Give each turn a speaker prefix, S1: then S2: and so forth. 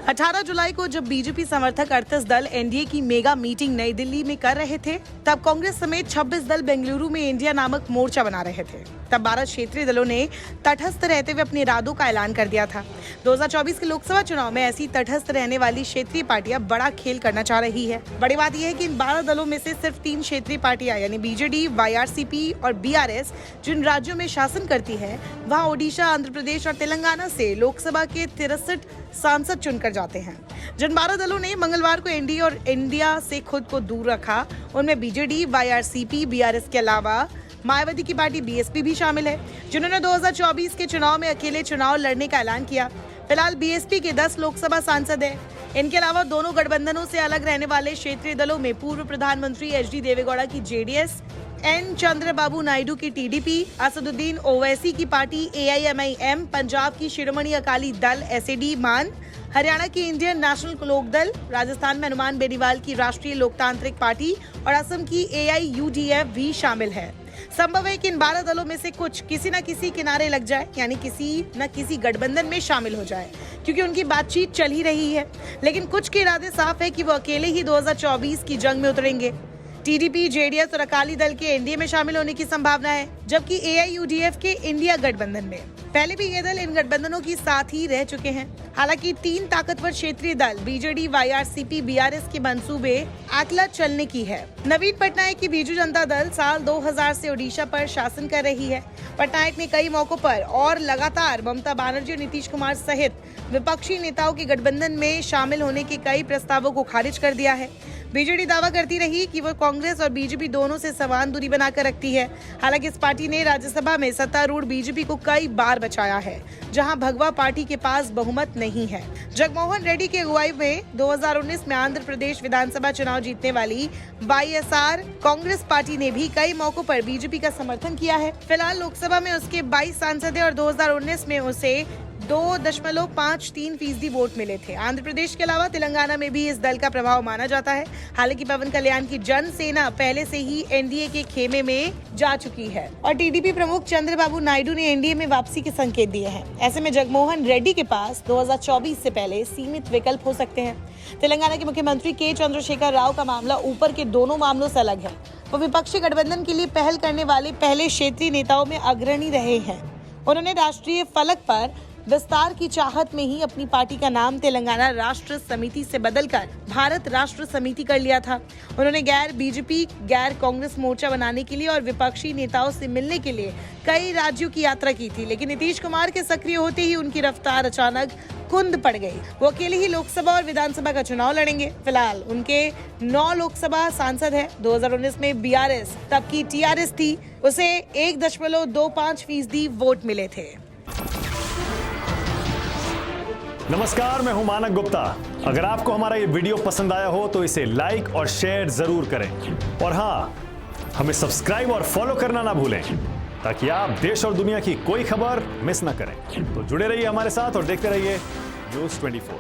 S1: 18 जुलाई को जब बीजेपी समर्थक 38 दल एनडीए की मेगा मीटिंग नई दिल्ली में कर रहे थे, तब कांग्रेस समेत 26 दल बेंगलुरु में इंडिया नामक मोर्चा बना रहे थे। तब 12 क्षेत्रीय दलों ने तटस्थ रहते हुए अपने इरादों का ऐलान कर दिया था। 2024 के लोकसभा चुनाव में ऐसी तटस्थ रहने वाली क्षेत्रीय पार्टियां बड़ा खेल करना चाह रही है। बड़ी बात यह है कि इन 12 दलों में से सिर्फ 3 क्षेत्रीय पार्टियां यानी बीजेडी, वाईआरसीपी और बीआरएस जिन राज्यों में शासन करती है, वहां ओडिशा, आंध्र प्रदेश और तेलंगाना से लोकसभा के 63 सांसद चुनकर जाते हैं। जिन 12 दलों ने मंगलवार को एनडीए और इंडिया से खुद को दूर रखा, उनमें बीजेडी, वाईआरसीपी, बीआरएस के अलावा मायावती की पार्टी बीएसपी भी शामिल है, जिन्होंने 2024 के चुनाव में अकेले चुनाव लड़ने का ऐलान किया। फिलहाल बीएसपी के 10 लोकसभा सांसद हैं। इनके अलावा दोनों गठबंधनों से अलग रहने वाले क्षेत्रीय दलों में पूर्व प्रधानमंत्री एचडी देवेगौड़ा की जेडीएस, एन चंद्रबाबू नायडू की टीडीपी, असदुद्दीन ओवैसी की पार्टी एआईएमआईएम, पंजाब की शिरोमणि अकाली दल एसएडी मान, हरियाणा की इंडियन नेशनल लोकदल, राजस्थान में हनुमान बेनीवाल की राष्ट्रीय लोकतांत्रिक पार्टी और असम की एआईयूडीएफ भी शामिल है। संभव है कि इन 12 दलों में से कुछ किसी न किसी किनारे लग जाए, यानी किसी न किसी गठबंधन में शामिल हो जाए, क्योंकि उनकी बातचीत चल ही रही है। लेकिन कुछ के इरादे साफ है कि वो अकेले ही 2024 की जंग में उतरेंगे। टीडीपी, जेडीएस और अकाली दल के एनडीए में शामिल होने की संभावना है, जबकि एआईयूडीएफ के इंडिया गठबंधन में। पहले भी ये दल इन गठबंधनों की साथ ही रह चुके हैं। हालांकि 3 ताकतवर क्षेत्रीय दल बीजेडी, वाईआरसीपी, बीआरएस के मंसूबे अकेला चलने की है। नवीन पटनायक की बीजू जनता दल साल 2000 से ओडिशा पर शासन कर रही है। पटनायक ने कई मौकों पर और लगातार ममता बनर्जी और नीतीश कुमार सहित विपक्षी नेताओं के गठबंधन में शामिल होने के कई प्रस्तावों को खारिज कर दिया है। बीजेडी दावा करती रही कि वो कांग्रेस और बीजेपी दोनों से समान दूरी बनाकर रखती है। हालांकि इस पार्टी ने राज्यसभा में सत्तारूढ़ बीजेपी को कई बार बचाया है, जहां भगवा पार्टी के पास बहुमत नहीं है। जगमोहन रेड्डी की अगुवाई में 2019 में आंध्र प्रदेश विधानसभा चुनाव जीतने वाली वाईएसआर कांग्रेस पार्टी ने भी कई मौकों पर बीजेपी का समर्थन किया है। फिलहाल लोकसभा में उसके 22 सांसद हैं और 2019 में उसे 2.53% वोट मिले थे। आंध्र प्रदेश के अलावा तेलंगाना में भी इस दल का प्रभाव माना जाता है। हालांकि पवन कल्याण की जन सेना पहले से ही एनडीए के खेमे में जा चुकी है और टीडीपी प्रमुख चंद्रबाबू नायडू ने एनडीए में वापसी के संकेत दिए हैं। ऐसे में जगमोहन रेड्डी के पास 2024 से पहले सीमित विकल्प हो सकते हैं। तेलंगाना के मुख्यमंत्री के चंद्रशेखर राव का मामला ऊपर के दोनों मामलों से अलग है। वो विपक्षी गठबंधन के लिए पहल करने वाले पहले क्षेत्रीय नेताओं में अग्रणी रहे हैं। उन्होंने राष्ट्रीय फलक पर विस्तार की चाहत में ही अपनी पार्टी का नाम तेलंगाना राष्ट्र समिति से बदलकर भारत राष्ट्र समिति कर लिया था। उन्होंने गैर बीजेपी, गैर कांग्रेस मोर्चा बनाने के लिए और विपक्षी नेताओं से मिलने के लिए कई राज्यों की यात्रा की थी, लेकिन नीतीश कुमार के सक्रिय होते ही उनकी रफ्तार अचानक कुंद पड़ गई। वो अकेले ही लोकसभा और विधानसभा का चुनाव लड़ेंगे। फिलहाल उनके 9 लोकसभा सांसद हैं। 2019 में बीआरएस, तब की टीआरएस थी, उसे 1.25% वोट मिले थे।
S2: नमस्कार, मैं हूं मानक गुप्ता। अगर आपको हमारा ये वीडियो पसंद आया हो तो इसे लाइक और शेयर जरूर करें और हाँ, हमें सब्सक्राइब और फॉलो करना ना भूलें ताकि आप देश और दुनिया की कोई खबर मिस ना करें। तो जुड़े रहिए हमारे साथ और देखते रहिए न्यूज़ 24।